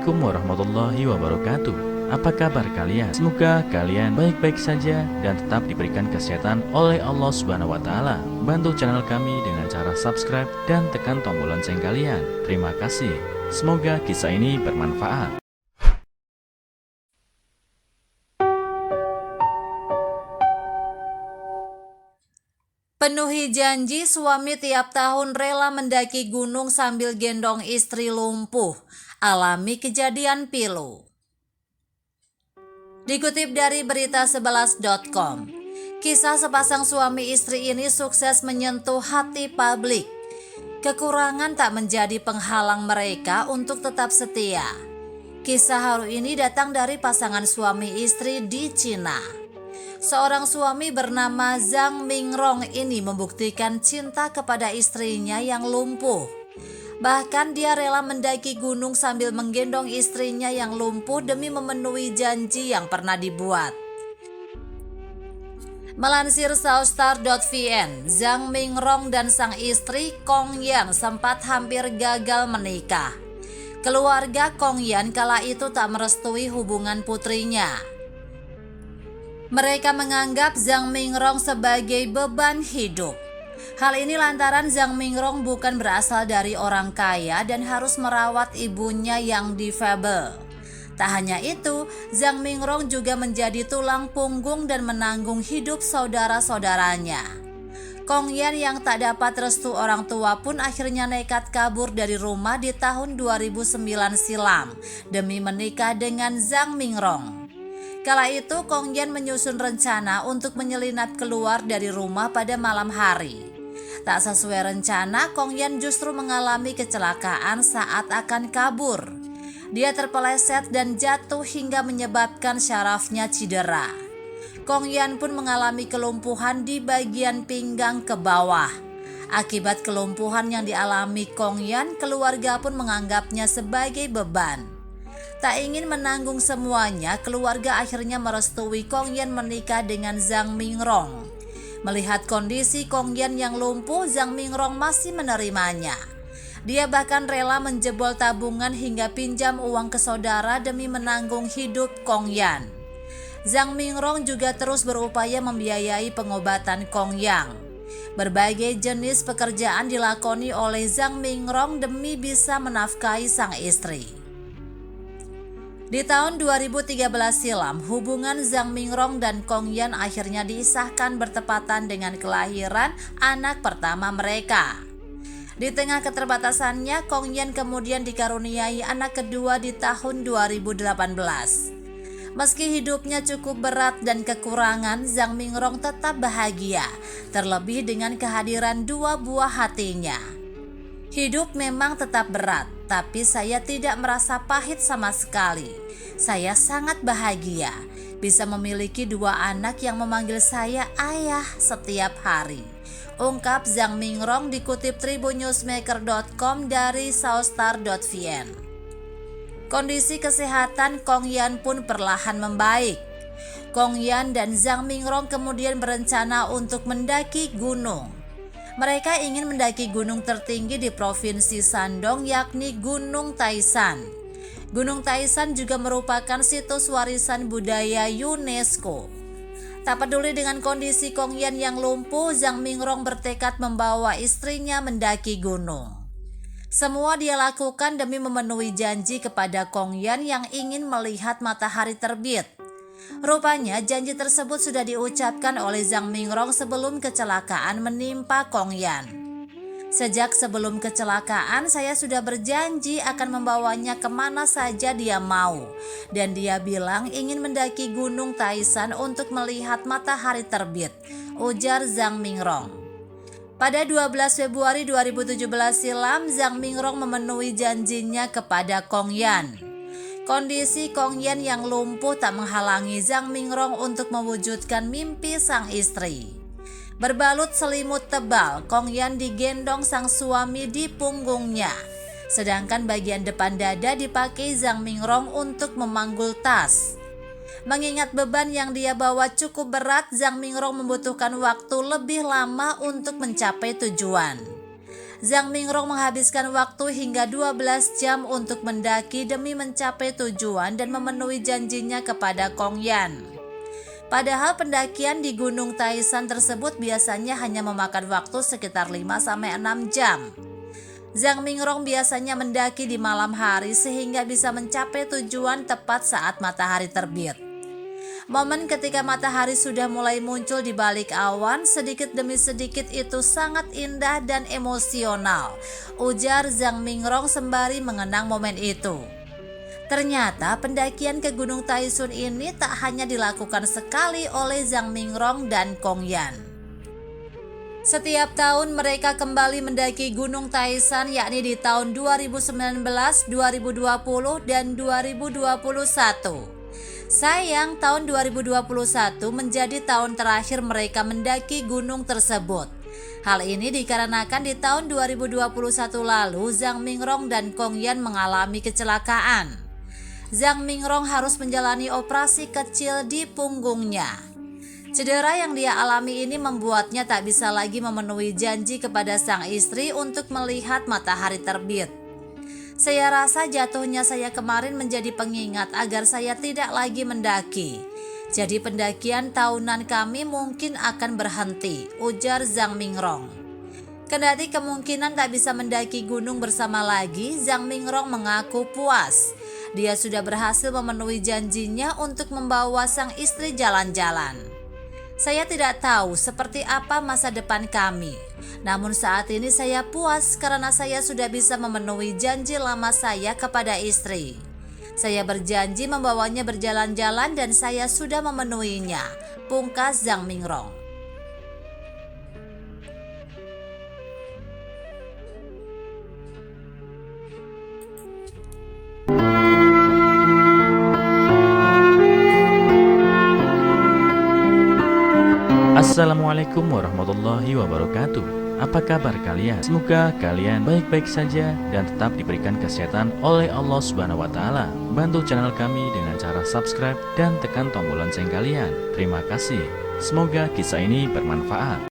Assalamualaikum warahmatullahi wabarakatuh. Apa kabar kalian? Semoga kalian baik-baik saja dan tetap diberikan kesehatan oleh Allah Subhanahu wa taala. Bantu channel kami dengan cara subscribe dan tekan tombol lonceng kalian. Terima kasih. Semoga kisah ini bermanfaat. Penuhi janji, suami tiap tahun rela mendaki gunung sambil gendong istri lumpuh. Alami kejadian pilu. Dikutip dari berita11.com, kisah sepasang suami istri ini sukses menyentuh hati publik. Kekurangan tak menjadi penghalang mereka untuk tetap setia. Kisah haru ini datang dari pasangan suami istri di Cina. Seorang suami bernama Zhang Mingrong ini membuktikan cinta kepada istrinya yang lumpuh. Bahkan dia rela mendaki gunung sambil menggendong istrinya yang lumpuh demi memenuhi janji yang pernah dibuat. Melansir Southstar.vn, Zhang Mingrong dan sang istri Kong Yan sempat hampir gagal menikah. Keluarga Kong Yan kala itu tak merestui hubungan putrinya. Mereka menganggap Zhang Mingrong sebagai beban hidup. Hal ini lantaran Zhang Mingrong bukan berasal dari orang kaya dan harus merawat ibunya yang difabel. Tak hanya itu, Zhang Mingrong juga menjadi tulang punggung dan menanggung hidup saudara-saudaranya. Kong Yan yang tak dapat restu orang tua pun akhirnya nekat kabur dari rumah di tahun 2009 silam demi menikah dengan Zhang Mingrong. Kala itu Kong Yan menyusun rencana untuk menyelinap keluar dari rumah pada malam hari. Tak sesuai rencana, Kong Yan justru mengalami kecelakaan saat akan kabur. Dia terpeleset dan jatuh hingga menyebabkan syarafnya cedera. Kong Yan pun mengalami kelumpuhan di bagian pinggang ke bawah. Akibat kelumpuhan yang dialami Kong Yan, keluarga pun menganggapnya sebagai beban. Tak ingin menanggung semuanya, keluarga akhirnya merestui Kong Yan menikah dengan Zhang Mingrong. Melihat kondisi Kong Yan yang lumpuh, Zhang Mingrong masih menerimanya. Dia bahkan rela menjebol tabungan hingga pinjam uang ke saudara demi menanggung hidup Kong Yan. Zhang Mingrong juga terus berupaya membiayai pengobatan Kong Yan. Berbagai jenis pekerjaan dilakoni oleh Zhang Mingrong demi bisa menafkahi sang istri. Di tahun 2013 silam, hubungan Zhang Mingrong dan Kong Yan akhirnya disahkan bertepatan dengan kelahiran anak pertama mereka. Di tengah keterbatasannya, Kong Yan kemudian dikaruniai anak kedua di tahun 2018. Meski hidupnya cukup berat dan kekurangan, Zhang Mingrong tetap bahagia, terlebih dengan kehadiran dua buah hatinya. Hidup memang tetap berat, tapi saya tidak merasa pahit sama sekali. Saya sangat bahagia bisa memiliki dua anak yang memanggil saya ayah setiap hari. Ungkap Zhang Mingrong dikutip tribunnewsmaker.com dari southstar.vn. Kondisi kesehatan Kong Yan pun perlahan membaik. Kong Yan dan Zhang Mingrong kemudian berencana untuk mendaki gunung. Mereka ingin mendaki gunung tertinggi di Provinsi Shandong, yakni Gunung Taishan. Gunung Taishan juga merupakan situs warisan budaya UNESCO. Tak peduli dengan kondisi Kong Yan yang lumpuh, Zhang Mingrong bertekad membawa istrinya mendaki gunung. Semua dia lakukan demi memenuhi janji kepada Kong Yan yang ingin melihat matahari terbit. Rupanya janji tersebut sudah diucapkan oleh Zhang Mingrong sebelum kecelakaan menimpa Kong Yan. Sejak sebelum kecelakaan saya sudah berjanji akan membawanya kemana saja dia mau. Dan dia bilang ingin mendaki Gunung Taishan untuk melihat matahari terbit, ujar Zhang Mingrong. Pada 12 Februari 2017 silam, Zhang Mingrong memenuhi janjinya kepada Kong Yan. Kondisi Kong Yan yang lumpuh tak menghalangi Zhang Mingrong untuk mewujudkan mimpi sang istri. Berbalut selimut tebal, Kong Yan digendong sang suami di punggungnya. Sedangkan bagian depan dada dipakai Zhang Mingrong untuk memanggul tas. Mengingat beban yang dia bawa cukup berat, Zhang Mingrong membutuhkan waktu lebih lama untuk mencapai tujuan. Zhang Mingrong menghabiskan waktu hingga 12 jam untuk mendaki demi mencapai tujuan dan memenuhi janjinya kepada Kong Yan. Padahal pendakian di Gunung Taishan tersebut biasanya hanya memakan waktu sekitar 5-6 jam. Zhang Mingrong biasanya mendaki di malam hari sehingga bisa mencapai tujuan tepat saat matahari terbit. Momen ketika matahari sudah mulai muncul di balik awan sedikit demi sedikit itu sangat indah dan emosional, ujar Zhang Mingrong sembari mengenang momen itu. Ternyata pendakian ke Gunung Taishan ini tak hanya dilakukan sekali oleh Zhang Mingrong dan Kong Yan. Setiap tahun mereka kembali mendaki Gunung Taishan, yakni di tahun 2019, 2020, dan 2021. Sayang, tahun 2021 menjadi tahun terakhir mereka mendaki gunung tersebut. Hal ini dikarenakan di tahun 2021 lalu Zhang Mingrong dan Kong Yan mengalami kecelakaan. Zhang Mingrong harus menjalani operasi kecil di punggungnya. Cedera yang dia alami ini membuatnya tak bisa lagi memenuhi janji kepada sang istri untuk melihat matahari terbit. Saya rasa jatuhnya saya kemarin menjadi pengingat agar saya tidak lagi mendaki. Jadi pendakian tahunan kami mungkin akan berhenti, ujar Zhang Mingrong. Kendati kemungkinan tak bisa mendaki gunung bersama lagi, Zhang Mingrong mengaku puas. Dia sudah berhasil memenuhi janjinya untuk membawa sang istri jalan-jalan. Saya tidak tahu seperti apa masa depan kami. Namun saat ini saya puas karena saya sudah bisa memenuhi janji lama saya kepada istri. Saya berjanji membawanya berjalan-jalan dan saya sudah memenuhinya, pungkas Zhang Mingrong. Assalamualaikum warahmatullahi wabarakatuh. Apa kabar kalian? Semoga kalian baik-baik saja dan tetap diberikan kesehatan oleh Allah Subhanahu wa taala. Bantu channel kami dengan cara subscribe dan tekan tombol lonceng kalian. Terima kasih. Semoga kisah ini bermanfaat.